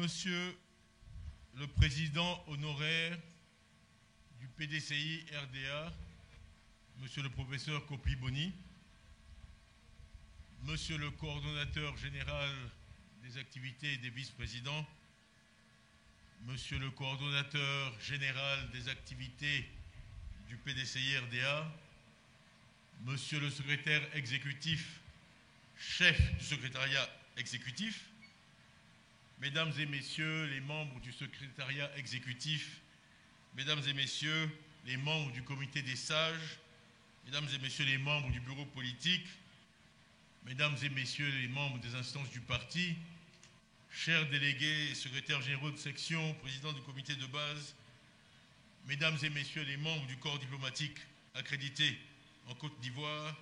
Monsieur le Président honoraire du PDCI RDA, Monsieur le Professeur Kopi Boni, Monsieur le Coordonnateur général des activités et des vice-présidents, Monsieur le Coordonnateur général des activités du PDCI RDA, Monsieur le Secrétaire exécutif, chef du secrétariat exécutif, Mesdames et Messieurs les membres du secrétariat exécutif, Mesdames et Messieurs les membres du comité des sages, Mesdames et Messieurs les membres du bureau politique, Mesdames et Messieurs les membres des instances du parti, chers délégués et secrétaires généraux de section, présidents du comité de base, Mesdames et Messieurs les membres du corps diplomatique accrédité en Côte d'Ivoire,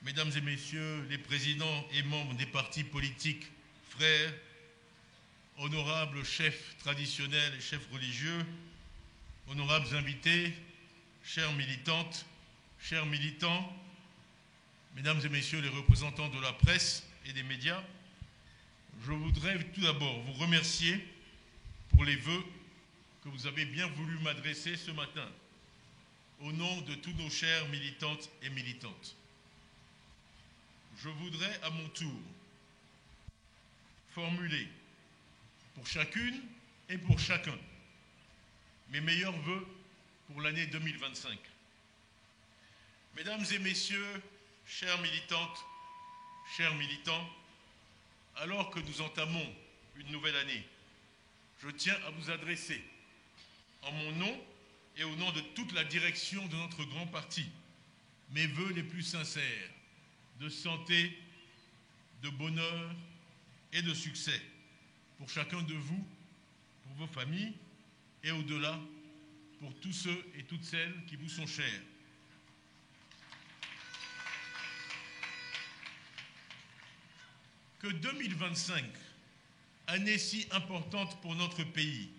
Mesdames et Messieurs les présidents et membres des partis politiques frères, honorables chefs traditionnels et chefs religieux, honorables invités, chères militantes, chers militants, Mesdames et Messieurs les représentants de la presse et des médias, je voudrais tout d'abord vous remercier pour les vœux que vous avez bien voulu m'adresser ce matin au nom de tous nos chers militantes et militantes. Je voudrais à mon tour formuler pour chacune et pour chacun mes meilleurs vœux pour l'année 2025. Mesdames et Messieurs, chères militantes, chers militants, alors que nous entamons une nouvelle année, je tiens à vous adresser, en mon nom et au nom de toute la direction de notre grand parti, mes vœux les plus sincères de santé, de bonheur et de succès pour chacun de vous, pour vos familles et au-delà, pour tous ceux et toutes celles qui vous sont chers. Que 2025, année si importante pour notre pays,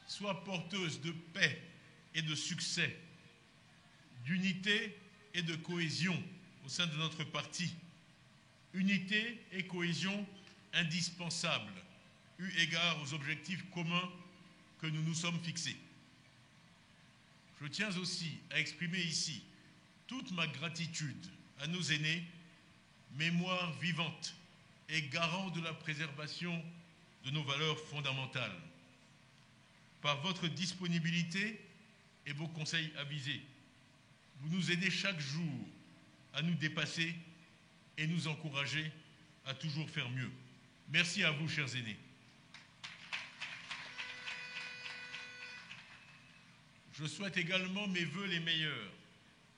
soit porteuse de paix et de succès, d'unité et de cohésion au sein de notre parti. Unité et cohésion indispensables, eu égard aux objectifs communs que nous nous sommes fixés. Je tiens aussi à exprimer ici toute ma gratitude à nos aînés, mémoire vivante et garant de la préservation de nos valeurs fondamentales. Par votre disponibilité et vos conseils avisés, vous nous aidez chaque jour à nous dépasser et nous encourager à toujours faire mieux. Merci à vous, chers aînés. Je souhaite également mes vœux les meilleurs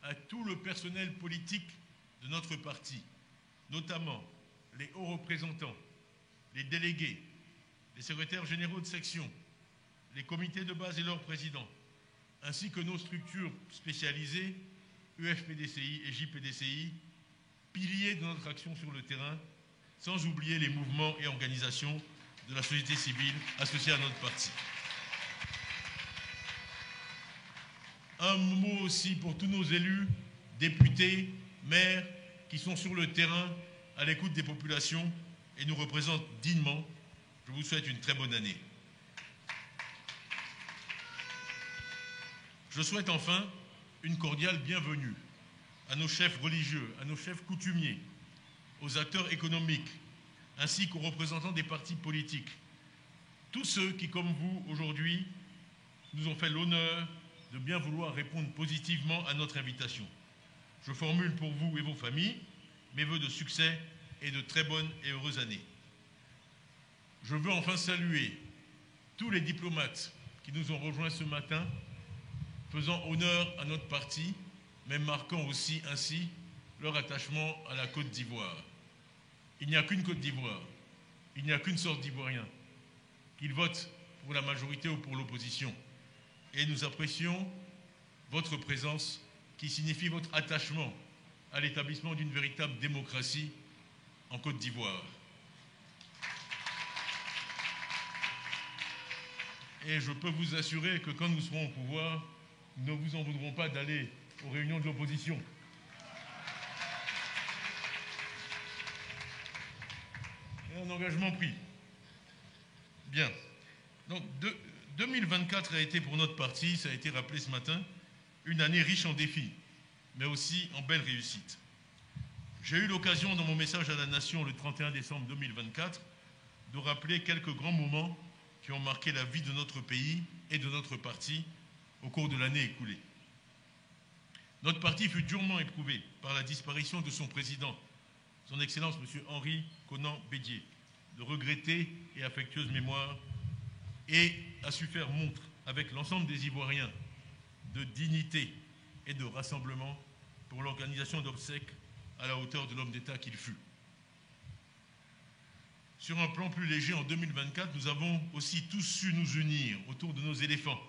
à tout le personnel politique de notre parti, notamment les hauts représentants, les délégués, les secrétaires généraux de section, les comités de base et leurs présidents, ainsi que nos structures spécialisées, UFPDCI et JPDCI, piliers de notre action sur le terrain, sans oublier les mouvements et organisations de la société civile associés à notre parti. Un mot aussi pour tous nos élus, députés, maires, qui sont sur le terrain, à l'écoute des populations et nous représentent dignement. Je vous souhaite une très bonne année. Je souhaite enfin une cordiale bienvenue à nos chefs religieux, à nos chefs coutumiers, aux acteurs économiques, ainsi qu'aux représentants des partis politiques. Tous ceux qui, comme vous, aujourd'hui, nous ont fait l'honneur de bien vouloir répondre positivement à notre invitation. Je formule pour vous et vos familles mes vœux de succès et de très bonnes et heureuses années. Je veux enfin saluer tous les diplomates qui nous ont rejoints ce matin, faisant honneur à notre parti, mais marquant aussi ainsi leur attachement à la Côte d'Ivoire. Il n'y a qu'une Côte d'Ivoire, il n'y a qu'une sorte d'Ivoirien, qu'ils votent pour la majorité ou pour l'opposition. Et nous apprécions votre présence qui signifie votre attachement à l'établissement d'une véritable démocratie en Côte d'Ivoire. Et je peux vous assurer que quand nous serons au pouvoir, nous ne vous en voudrons pas d'aller aux réunions de l'opposition. C'est un engagement pris. Bien. Donc, 2024 a été pour notre parti, ça a été rappelé ce matin, une année riche en défis, mais aussi en belles réussites. J'ai eu l'occasion, dans mon message à la Nation le 31 décembre 2024, de rappeler quelques grands moments qui ont marqué la vie de notre pays et de notre parti au cours de l'année écoulée. Notre parti fut durement éprouvé par la disparition de son président, son Excellence M. Henri Konan Bédié, de regrettée et affectueuse mémoire, et a su faire montre avec l'ensemble des Ivoiriens de dignité et de rassemblement pour l'organisation d'obsèques à la hauteur de l'homme d'État qu'il fut. Sur un plan plus léger, en 2024, nous avons aussi tous su nous unir autour de nos éléphants,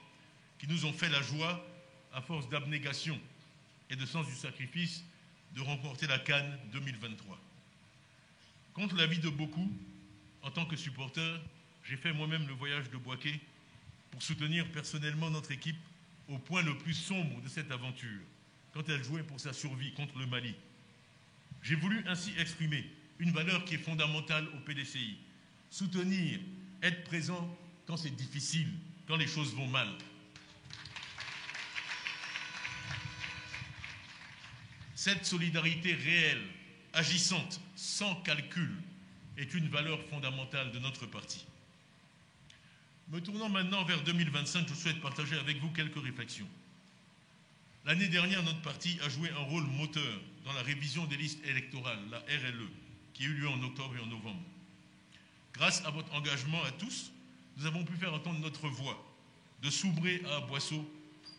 qui nous ont fait la joie, à force d'abnégation et de sens du sacrifice, de remporter la CAN 2023. Contre l'avis de beaucoup, en tant que supporter, j'ai fait moi-même le voyage de Bouaké pour soutenir personnellement notre équipe au point le plus sombre de cette aventure, quand elle jouait pour sa survie contre le Mali. J'ai voulu ainsi exprimer une valeur qui est fondamentale au PDCI. Soutenir, être présent quand c'est difficile, quand les choses vont mal. Cette solidarité réelle, agissante, sans calcul, est une valeur fondamentale de notre parti. Me tournant maintenant vers 2025, je souhaite partager avec vous quelques réflexions. L'année dernière, notre parti a joué un rôle moteur dans la révision des listes électorales, la RLE, qui a eu lieu en octobre et en novembre. Grâce à votre engagement à tous, nous avons pu faire entendre notre voix, de Soubré à Boisseau,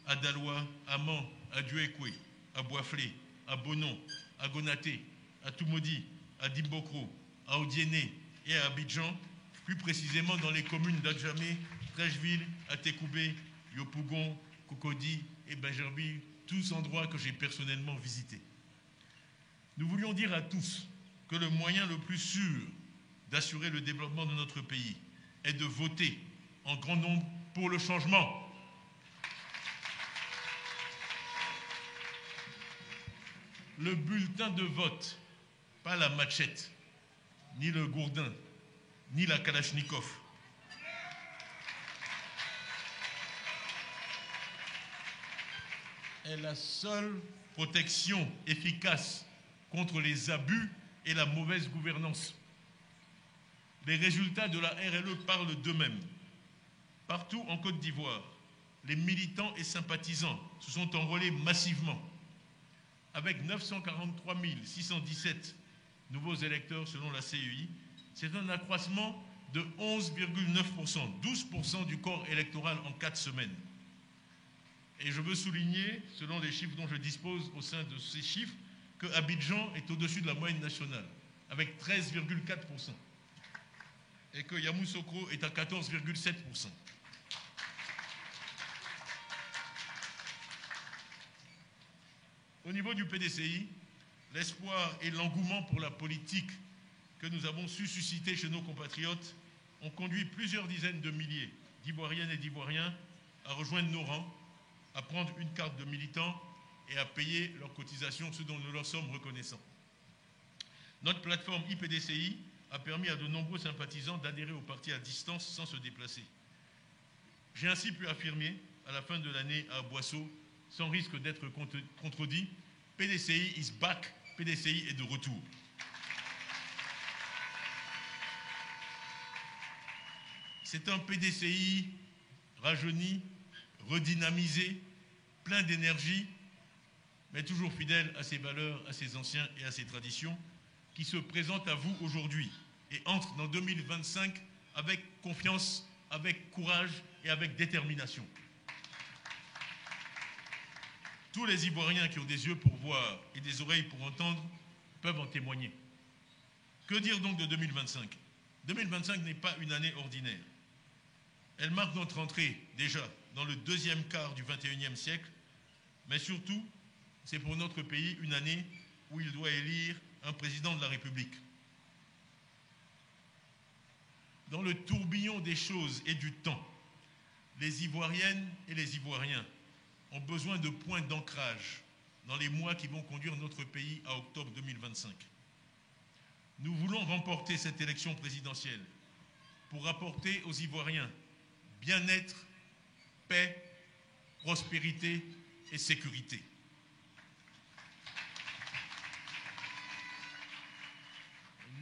à Dalois, à Mans, à Duékoué, à Boisflé, à Bonon, à Gonaté, à Toumaudi, à Dimbokro, à Odiéné et à Abidjan, plus précisément dans les communes d'Adjamé, Trècheville, Atekoubé, Yopougon, Cocody et Benjerville, tous endroits que j'ai personnellement visités. Nous voulions dire à tous que le moyen le plus sûr d'assurer le développement de notre pays est de voter en grand nombre pour le changement. Le bulletin de vote, pas la machette, ni le gourdin, ni la kalachnikov. Est la seule protection efficace contre les abus et la mauvaise gouvernance. Les résultats de la RLE parlent d'eux-mêmes. Partout en Côte d'Ivoire, les militants et sympathisants se sont enrôlés massivement, avec 943 617 nouveaux électeurs selon la CEI. C'est un accroissement de 11,9%, 12% du corps électoral en 4 semaines. Et je veux souligner, selon les chiffres dont je dispose au sein de ces chiffres, que Abidjan est au-dessus de la moyenne nationale, avec 13,4%, et que Yamoussoukro est à 14,7%. Au niveau du PDCI, l'espoir et l'engouement pour la politique que nous avons su susciter chez nos compatriotes ont conduit plusieurs dizaines de milliers d'Ivoiriennes et d'Ivoiriens à rejoindre nos rangs, à prendre une carte de militant et à payer leurs cotisations, ce dont nous leur sommes reconnaissants. Notre plateforme IPDCI a permis à de nombreux sympathisants d'adhérer au parti à distance sans se déplacer. J'ai ainsi pu affirmer, à la fin de l'année à Boisseau, sans risque d'être contredit, PDCI is back, PDCI est de retour. C'est un PDCI rajeuni, redynamisé, plein d'énergie, mais toujours fidèle à ses valeurs, à ses anciens et à ses traditions, qui se présente à vous aujourd'hui et entre dans 2025 avec confiance, avec courage et avec détermination. Tous les Ivoiriens qui ont des yeux pour voir et des oreilles pour entendre peuvent en témoigner. Que dire donc de 2025 ? 2025 n'est pas une année ordinaire. Elle marque notre entrée déjà dans le deuxième quart du XXIe siècle, mais surtout, c'est pour notre pays une année où il doit élire un président de la République. Dans le tourbillon des choses et du temps, les Ivoiriennes et les Ivoiriens ont besoin de points d'ancrage dans les mois qui vont conduire notre pays à octobre 2025. Nous voulons remporter cette élection présidentielle pour apporter aux Ivoiriens bien-être, paix, prospérité et sécurité.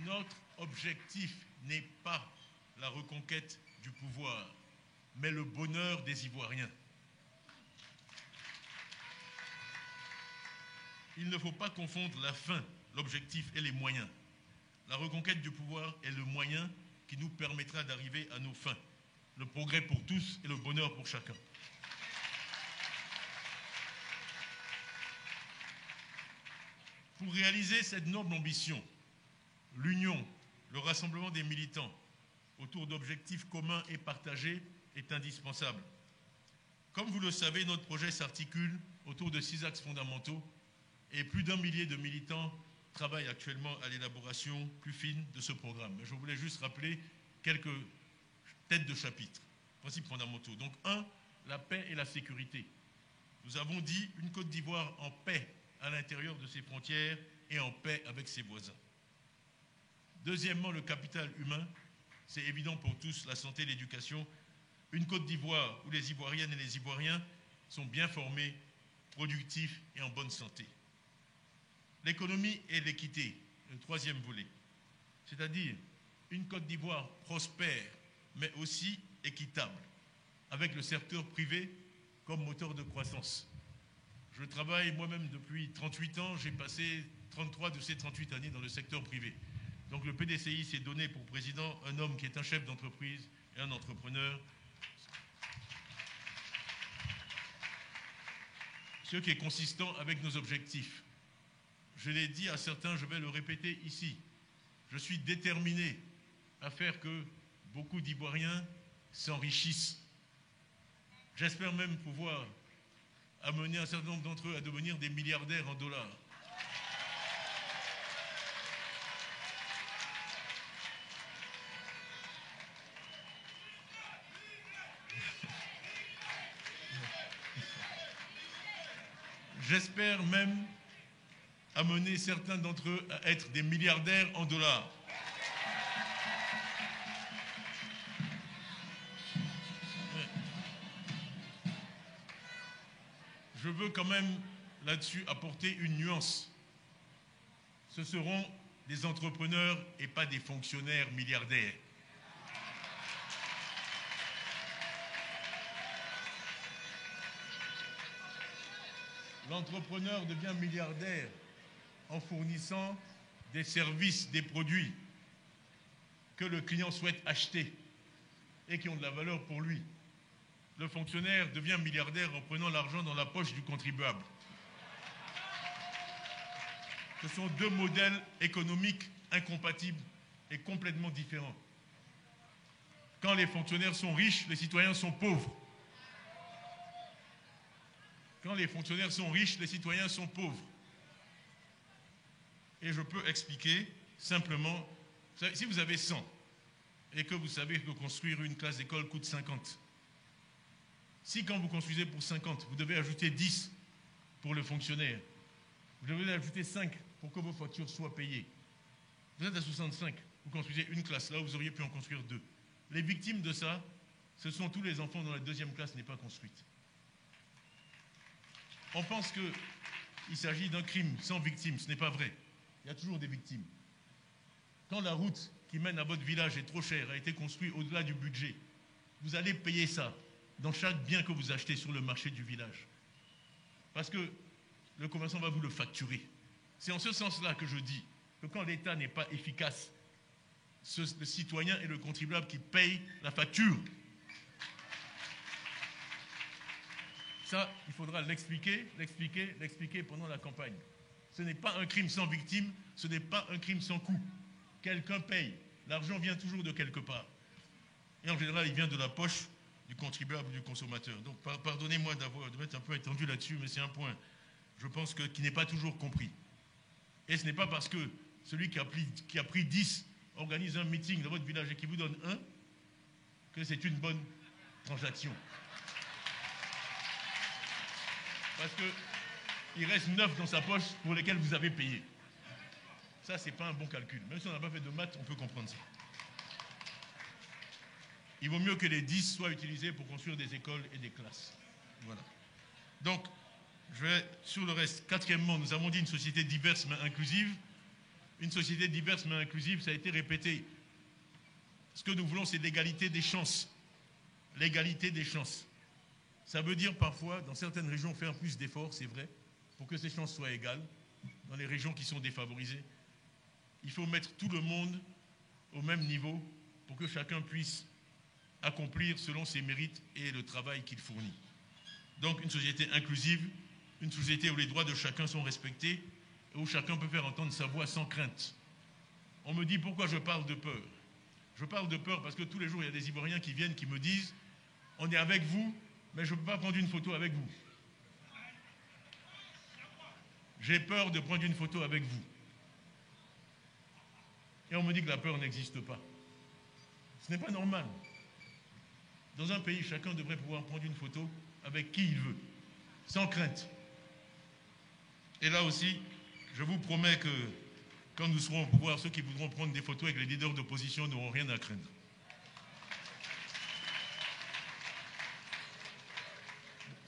Notre objectif n'est pas la reconquête du pouvoir, mais le bonheur des Ivoiriens. Il ne faut pas confondre la fin, l'objectif et les moyens. La reconquête du pouvoir est le moyen qui nous permettra d'arriver à nos fins. Le progrès pour tous et le bonheur pour chacun. Pour réaliser cette noble ambition, l'union, le rassemblement des militants autour d'objectifs communs et partagés est indispensable. Comme vous le savez, notre projet s'articule autour de 6 axes fondamentaux et plus d'1 millier de militants travaillent actuellement à l'élaboration plus fine de ce programme. Je voulais juste rappeler quelques têtes de chapitre, principes fondamentaux. Donc 1, la paix et la sécurité. Nous avons dit une Côte d'Ivoire en paix à l'intérieur de ses frontières et en paix avec ses voisins. Deuxièmement, le capital humain. C'est évident pour tous, la santé et l'éducation. Une Côte d'Ivoire où les Ivoiriennes et les Ivoiriens sont bien formés, productifs et en bonne santé. L'économie et l'équité, le troisième volet. C'est-à-dire une Côte d'Ivoire prospère, mais aussi équitable, avec le secteur privé comme moteur de croissance. Je travaille moi-même depuis 38 ans, j'ai passé 33 de ces 38 années dans le secteur privé. Donc le PDCI s'est donné pour président un homme qui est un chef d'entreprise et un entrepreneur. Ce qui est consistant avec nos objectifs. Je l'ai dit à certains, je vais le répéter ici. Je suis déterminé à faire que beaucoup d'Ivoiriens s'enrichissent. J'espère même pouvoir amener un certain nombre d'entre eux à devenir des milliardaires en dollars. J'espère même amener certains d'entre eux à être des milliardaires en dollars. Je veux quand même là-dessus apporter une nuance. Ce seront des entrepreneurs et pas des fonctionnaires milliardaires. L'entrepreneur devient milliardaire en fournissant des services, des produits que le client souhaite acheter et qui ont de la valeur pour lui. Le fonctionnaire devient milliardaire en prenant l'argent dans la poche du contribuable. Ce sont deux modèles économiques incompatibles et complètement différents. Quand les fonctionnaires sont riches, les citoyens sont pauvres. Quand les fonctionnaires sont riches, les citoyens sont pauvres. Et je peux expliquer simplement, si vous avez 100 et que vous savez que construire une classe d'école coûte 50, si quand vous construisez pour 50, vous devez ajouter 10 pour le fonctionnaire, vous devez ajouter 5 pour que vos factures soient payées. Vous êtes à 65, vous construisez une classe, là où vous auriez pu en construire 2. Les victimes de ça, ce sont tous les enfants dont la deuxième classe n'est pas construite. On pense qu'il s'agit d'un crime sans victime, ce n'est pas vrai. Il y a toujours des victimes. Quand la route qui mène à votre village est trop chère, a été construite au-delà du budget, vous allez payer ça dans chaque bien que vous achetez sur le marché du village. Parce que le commerçant va vous le facturer. C'est en ce sens-là que je dis que quand l'État n'est pas efficace, le citoyen et le contribuable qui payent la facture. Ça, il faudra l'expliquer pendant la campagne. Ce n'est pas un crime sans victime, ce n'est pas un crime sans coût. Quelqu'un paye. L'argent vient toujours de quelque part. Et en général, il vient de la poche du contribuable ou du consommateur. Donc, pardonnez-moi d'être un peu étendu là-dessus, mais c'est un point, je pense, qui n'est pas toujours compris. Et ce n'est pas parce que celui qui a pris 10 organise un meeting dans votre village et qui vous donne 1 que c'est une bonne transaction. Parce qu'il reste 9 dans sa poche pour lesquels vous avez payé. Ça, ce n'est pas un bon calcul. Même si on n'a pas fait de maths, on peut comprendre ça. il vaut mieux que les 10 soient utilisés pour construire des écoles et des classes. Voilà. Donc, je vais sur le reste. Quatrièmement, nous avons dit une société diverse mais inclusive. Une société diverse mais inclusive, ça a été répété. Ce que nous voulons, c'est l'égalité des chances. L'égalité des chances. Ça veut dire parfois, dans certaines régions, faire plus d'efforts, c'est vrai, pour que ces chances soient égales. Dans les régions qui sont défavorisées, il faut mettre tout le monde au même niveau pour que chacun puisse accomplir selon ses mérites et le travail qu'il fournit. Donc une société inclusive, une société où les droits de chacun sont respectés et où chacun peut faire entendre sa voix sans crainte. On me dit pourquoi je parle de peur. Je parle de peur parce que tous les jours, il y a des Ivoiriens qui viennent, qui me disent « On est avec vous, mais je ne peux pas prendre une photo avec vous. » J'ai peur de prendre une photo avec vous. Et on me dit que la peur n'existe pas. Ce n'est pas normal. Dans un pays, chacun devrait pouvoir prendre une photo avec qui il veut, sans crainte. Et là aussi, je vous promets que quand nous serons au pouvoir, ceux qui voudront prendre des photos avec les leaders d'opposition n'auront rien à craindre.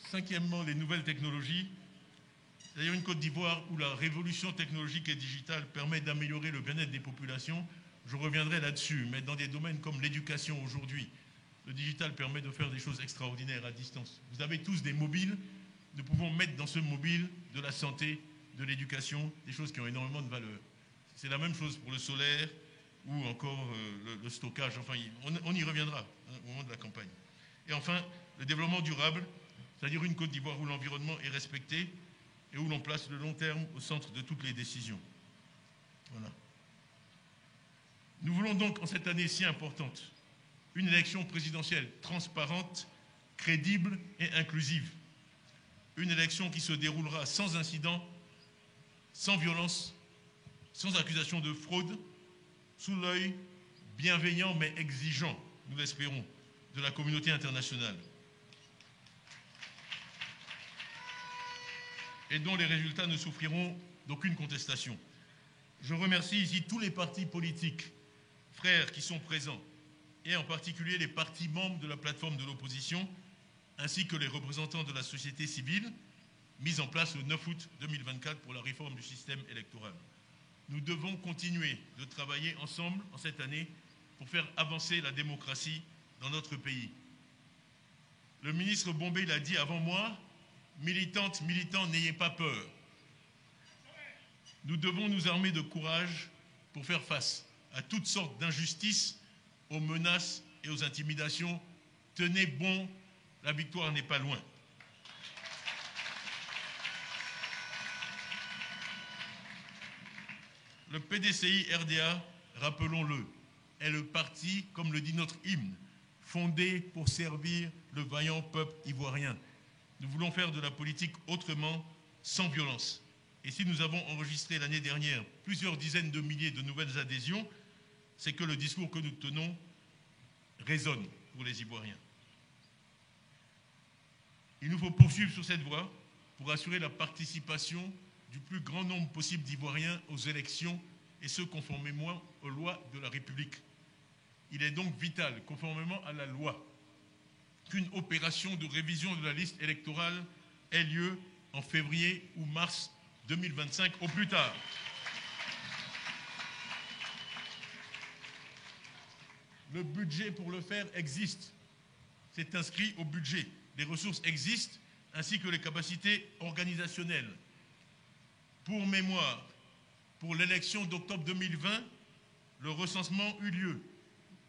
Cinquièmement, les nouvelles technologies. D'ailleurs, une Côte d'Ivoire où la révolution technologique et digitale permet d'améliorer le bien-être des populations. Je reviendrai là-dessus, mais dans des domaines comme l'éducation aujourd'hui, le digital permet de faire des choses extraordinaires à distance. Vous avez tous des mobiles, nous pouvons mettre dans ce mobile de la santé, de l'éducation, des choses qui ont énormément de valeur. C'est la même chose pour le solaire ou encore le stockage, enfin on y reviendra au moment de la campagne. Et enfin, le développement durable, c'est-à-dire une Côte d'Ivoire où l'environnement est respecté et où l'on place le long terme au centre de toutes les décisions. Voilà. Nous voulons donc, en cette année si importante, une élection présidentielle transparente, crédible et inclusive. Une élection qui se déroulera sans incident, sans violence, sans accusation de fraude, sous l'œil bienveillant mais exigeant, nous l'espérons, de la communauté internationale. Et dont les résultats ne souffriront d'aucune contestation. Je remercie ici tous les partis politiques, frères qui sont présents, et en particulier les partis membres de la plateforme de l'opposition, ainsi que les représentants de la société civile, mise en place le 9 août 2024 pour la réforme du système électoral. Nous devons continuer de travailler ensemble en cette année pour faire avancer la démocratie dans notre pays. Le ministre Bombé l'a dit avant moi, militantes, militants, n'ayez pas peur. Nous devons nous armer de courage pour faire face à toutes sortes d'injustices, aux menaces et aux intimidations. Tenez bon, la victoire n'est pas loin. Le PDCI-RDA, rappelons-le, est le parti, comme le dit notre hymne, fondé pour servir le vaillant peuple ivoirien. Nous voulons faire de la politique autrement, sans violence. Et si nous avons enregistré l'année dernière plusieurs dizaines de milliers de nouvelles adhésions, c'est que le discours que nous tenons résonne pour les Ivoiriens. Il nous faut poursuivre sur cette voie pour assurer la participation du plus grand nombre possible d'Ivoiriens aux élections et ce conformément aux lois de la République. Il est donc vital, conformément à la loi, qu'une opération de révision de la liste électorale ait lieu en février ou mars 2025 au plus tard. Le budget pour le faire existe. C'est inscrit au budget. Les ressources existent, ainsi que les capacités organisationnelles. Pour mémoire, pour l'élection d'octobre 2020, le recensement eut lieu.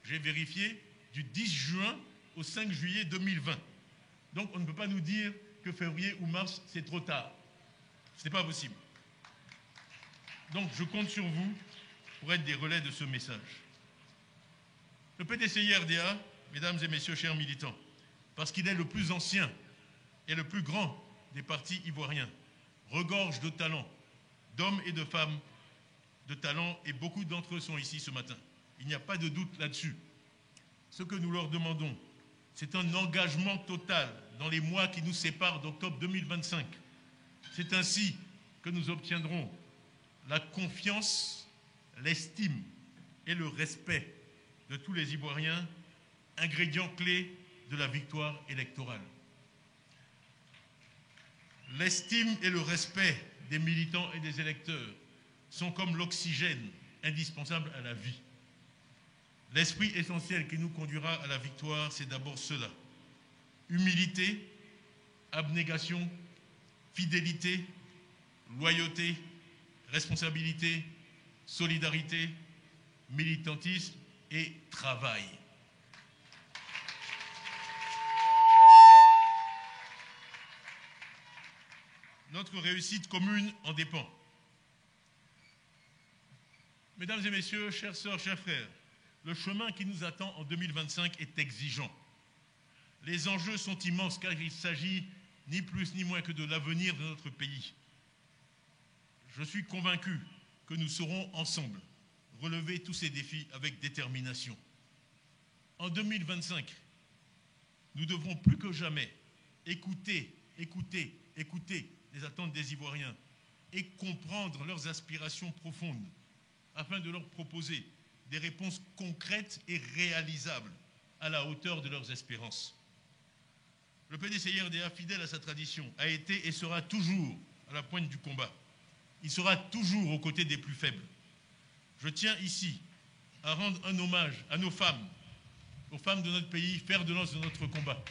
J'ai vérifié du 10 juin au 5 juillet 2020. Donc on ne peut pas nous dire que février ou mars, c'est trop tard. Ce n'est pas possible. Donc je compte sur vous pour être des relais de ce message. Le PDCI-RDA, mesdames et messieurs, chers militants, parce qu'il est le plus ancien et le plus grand des partis ivoiriens, regorge de talents, d'hommes et de femmes de talent, et beaucoup d'entre eux sont ici ce matin. Il n'y a pas de doute là-dessus. Ce que nous leur demandons, c'est un engagement total dans les mois qui nous séparent d'octobre 2025. C'est ainsi que nous obtiendront la confiance, l'estime et le respect de tous les Ivoiriens ingrédient clé de la victoire électorale. L'estime et le respect des militants et des électeurs sont comme l'oxygène indispensable à la vie. L'esprit essentiel qui nous conduira à la victoire, c'est d'abord cela. Humilité, abnégation, fidélité, loyauté, responsabilité, solidarité, militantisme et travail. Notre réussite commune en dépend. Mesdames et messieurs, chères sœurs, chers frères, le chemin qui nous attend en 2025 est exigeant. Les enjeux sont immenses car il s'agit ni plus ni moins que de l'avenir de notre pays. Je suis convaincu que nous saurons ensemble relever tous ces défis avec détermination. En 2025, nous devrons plus que jamais écouter les attentes des Ivoiriens et comprendre leurs aspirations profondes afin de leur proposer des réponses concrètes et réalisables à la hauteur de leurs espérances. Le PDCI-RDA, fidèle à sa tradition, a été et sera toujours à la pointe du combat. Il sera toujours aux côtés des plus faibles. Je tiens ici à rendre un hommage à nos femmes, aux femmes de notre pays, fer de lance de notre combat.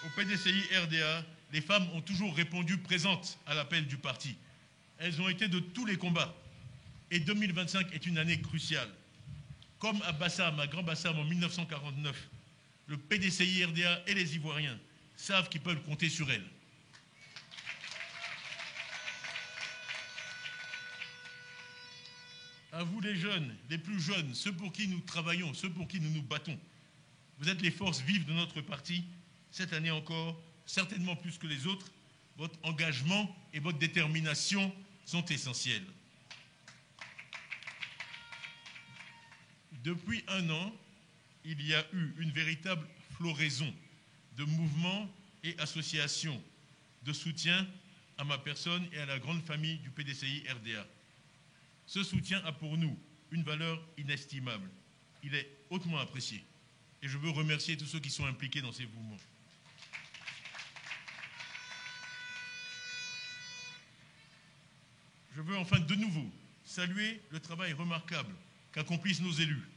Au PDCI-RDA, les femmes ont toujours répondu présentes à l'appel du parti. Elles ont été de tous les combats. Et 2025 est une année cruciale. Comme à Bassam, à Grand Bassam en 1949, le PDCI-RDA et les Ivoiriens savent qu'ils peuvent compter sur elles. À vous les jeunes, les plus jeunes, ceux pour qui nous travaillons, ceux pour qui nous nous battons, vous êtes les forces vives de notre parti. Cette année encore, certainement plus que les autres, votre engagement et votre détermination sont essentiels. Depuis un an, il y a eu une véritable floraison de mouvements et associations de soutien à ma personne et à la grande famille du PDCI-RDA. Ce soutien a pour nous une valeur inestimable. Il est hautement apprécié. Et je veux remercier tous ceux qui sont impliqués dans ces mouvements. Je veux enfin de nouveau saluer le travail remarquable qu'accomplissent nos élus,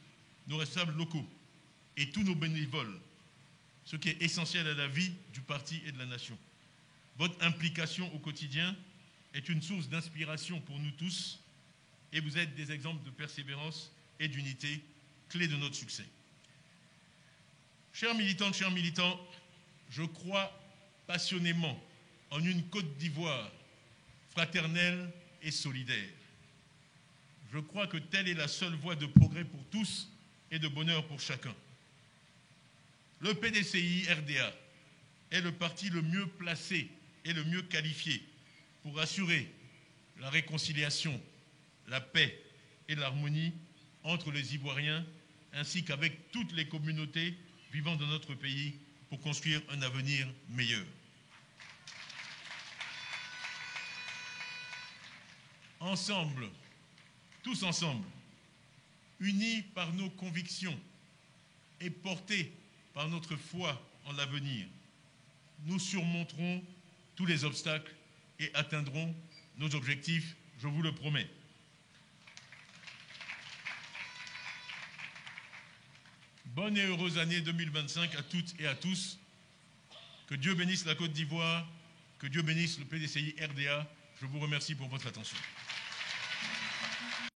nos responsables locaux et tous nos bénévoles, ce qui est essentiel à la vie du parti et de la nation. Votre implication au quotidien est une source d'inspiration pour nous tous et vous êtes des exemples de persévérance et d'unité, clés de notre succès. Chères militantes, chers militants, je crois passionnément en une Côte d'Ivoire fraternelle et solidaire. Je crois que telle est la seule voie de progrès pour tous et de bonheur pour chacun. Le PDCI-RDA est le parti le mieux placé et le mieux qualifié pour assurer la réconciliation, la paix et l'harmonie entre les Ivoiriens ainsi qu'avec toutes les communautés vivant dans notre pays pour construire un avenir meilleur. Ensemble, tous ensemble, unis par nos convictions et portés par notre foi en l'avenir, nous surmonterons tous les obstacles et atteindrons nos objectifs, je vous le promets. Bonne et heureuse année 2025 à toutes et à tous. Que Dieu bénisse la Côte d'Ivoire, que Dieu bénisse le PDCI-RDA. Je vous remercie pour votre attention.